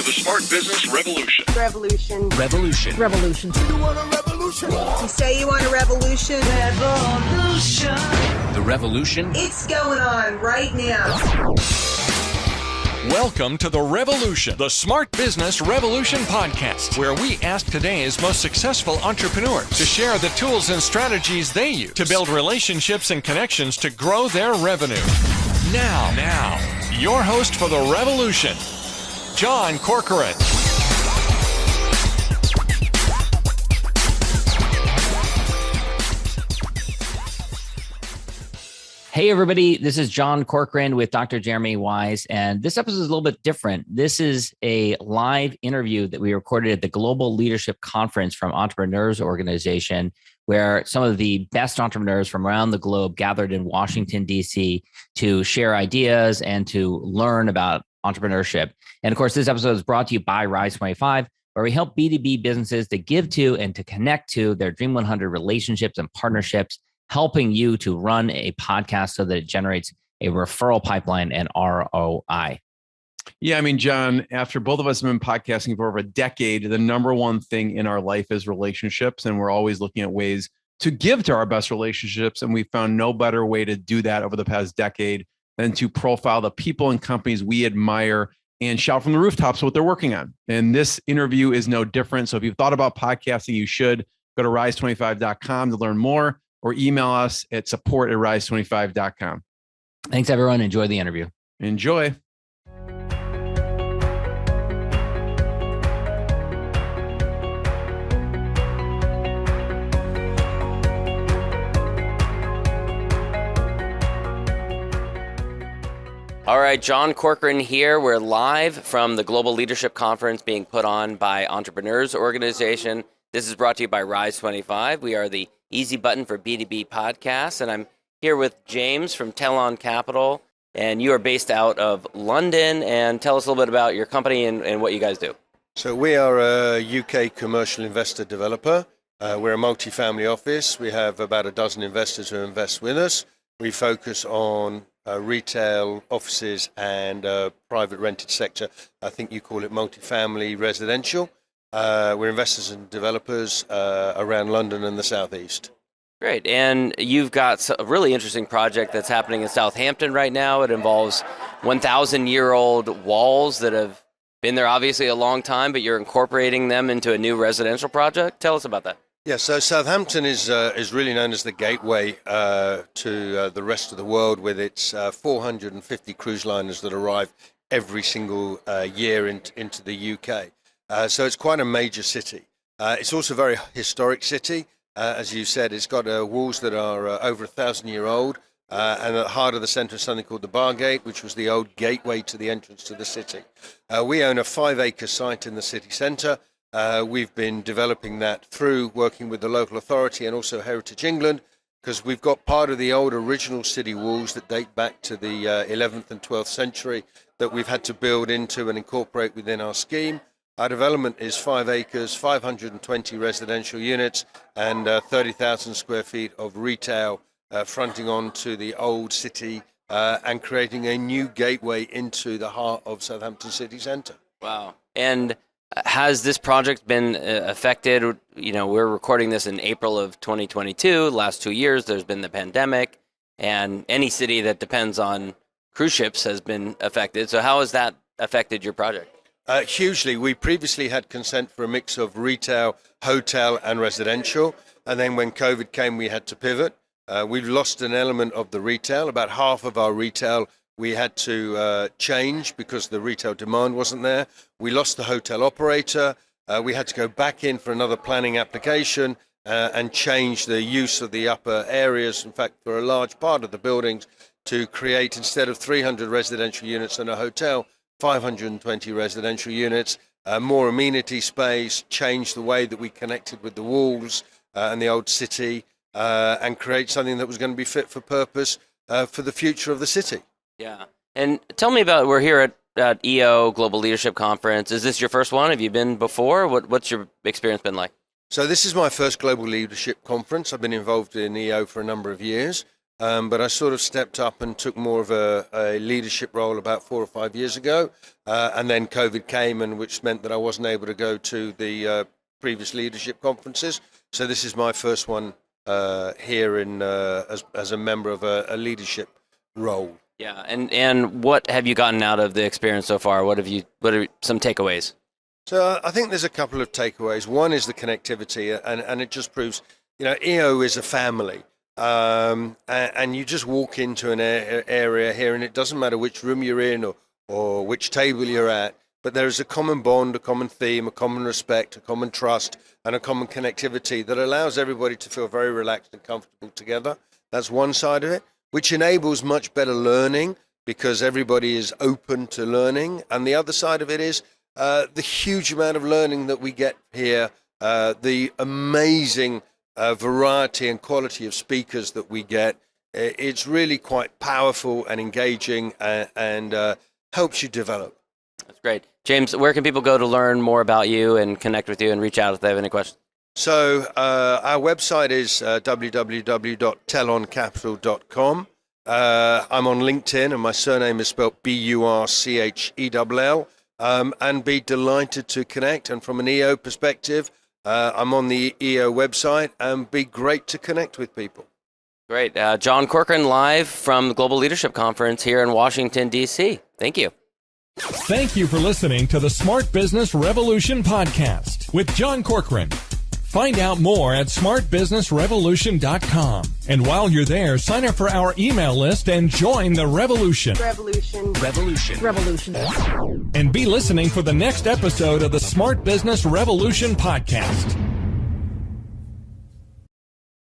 to the Smart Business Revolution. Revolution. Revolution. Revolution. You want a revolution? You say you want a revolution? Revolution. The revolution. It's going on right now. Welcome to The Revolution, the Smart Business Revolution podcast, where we ask today's most successful entrepreneurs to share the tools and strategies they use to build relationships and connections to grow their revenue. Now, your host for The Revolution, John Corcoran. Hey, everybody. This is John Corcoran with Dr. Jeremy Wise, and this episode is a little bit different. This is a live interview that we recorded at the Global Leadership Conference from Entrepreneurs Organization, where some of the best entrepreneurs from around the globe gathered in Washington, D.C. to share ideas and to learn about entrepreneurship. And of course, this episode is brought to you by Rise 25, where we help B2B businesses to give to and to connect to their Dream 100 relationships and partnerships, helping you to run a podcast so that it generates a referral pipeline and ROI. Yeah, I mean, John, after both of us have been podcasting for over a decade, the number one thing in our life is relationships. And we're always looking at ways to give to our best relationships. And we found no better way to do that over the past decade than to profile the people and companies we admire and shout from the rooftops what they're working on. And this interview is no different. So if you've thought about podcasting, you should go to rise25.com to learn more, or email us at support@rise25.com. Thanks, everyone. Enjoy the interview. Enjoy. All right, John Corcoran here. We're live from the Global Leadership Conference being put on by Entrepreneurs Organization. This is brought to you by Rise 25. We are the easy button for B2B podcasts, and I'm here with James from Tellon Capital, and you are based out of London. And tell us a little bit about your company and what you guys do. So we are a UK commercial investor developer. We're a multi-family office. We have about a dozen investors who invest with us. We focus on retail, offices, and private rented sector. I think you call it multi-family residential. We're investors and developers around London and the Southeast. Great. And you've got a really interesting project that's happening in Southampton right now. It involves 1,000-year-old walls that have been there obviously a long time, but you're incorporating them into a new residential project. Tell us about that. Yeah, so Southampton is really known as the gateway to the rest of the world, with its 450 cruise liners that arrive every single year into the UK. So it's quite a major city. It's also a very historic city. As you said, it's got walls that are over 1,000-year-old, and at the heart of the centre is something called the Bar Gate, which was the old gateway to the entrance to the city. We own a 5-acre site in the city centre. We've been developing that through working with the local authority and also Heritage England, because we've got part of the old original city walls that date back to the 11th and 12th century that we've had to build into and incorporate within our scheme. Our development is 5 acres, 520 residential units, and 30,000 square feet of retail fronting onto the old city and creating a new gateway into the heart of Southampton city centre. Wow. And has this project been affected? You know, we're recording this in April of 2022. Last 2 years, there's been the pandemic, and any city that depends on cruise ships has been affected. So how has that affected your project? Hugely. We previously had consent for a mix of retail, hotel and residential. And then when COVID came, we had to pivot. We've lost an element of the retail. About half of our retail we had to change because the retail demand wasn't there. We lost the hotel operator. We had to go back in for another planning application and change the use of the upper areas. In fact, for a large part of the buildings, to create, instead of 300 residential units and a hotel, 520 residential units, more amenity space, change the way that we connected with the walls and the old city, and create something that was going to be fit for purpose for the future of the city. Yeah. And tell me about, we're here at EO Global Leadership Conference. Is this your first one? Have you been before? What's your experience been like? So this is my first Global Leadership Conference. I've been involved in EO for a number of years. but I sort of stepped up and took more of a leadership role about 4 or 5 years ago. And then COVID came, and which meant that I wasn't able to go to the previous leadership conferences. So this is my first one here as a member of a leadership role. Yeah, and what have you gotten out of the experience so far? What are some takeaways? So I think there's a couple of takeaways. One is the connectivity, and it just proves, EO is a family. And you just walk into an area here, and it doesn't matter which room you're in or which table you're at, but there is a common bond, a common theme, a common respect, a common trust, and a common connectivity that allows everybody to feel very relaxed and comfortable together. That's one side of it, which enables much better learning because everybody is open to learning. And the other side of it is the huge amount of learning that we get here, the amazing variety and quality of speakers that we get. It's really quite powerful and engaging and helps you develop. That's great. James, where can people go to learn more about you and connect with you and reach out if they have any questions? So our website is www.telloncapital.com. I'm on LinkedIn, and my surname is spelled Burchell. And be delighted to connect. And from an EO perspective, I'm on the EO website, and be great to connect with people. Great. John Corcoran live from the Global Leadership Conference here in Washington, D.C. Thank you. Thank you for listening to the Smart Business Revolution podcast with John Corcoran. Find out more at smartbusinessrevolution.com. And while you're there, sign up for our email list and join the revolution. Revolution. Revolution. Revolution. And be listening for the next episode of the Smart Business Revolution podcast.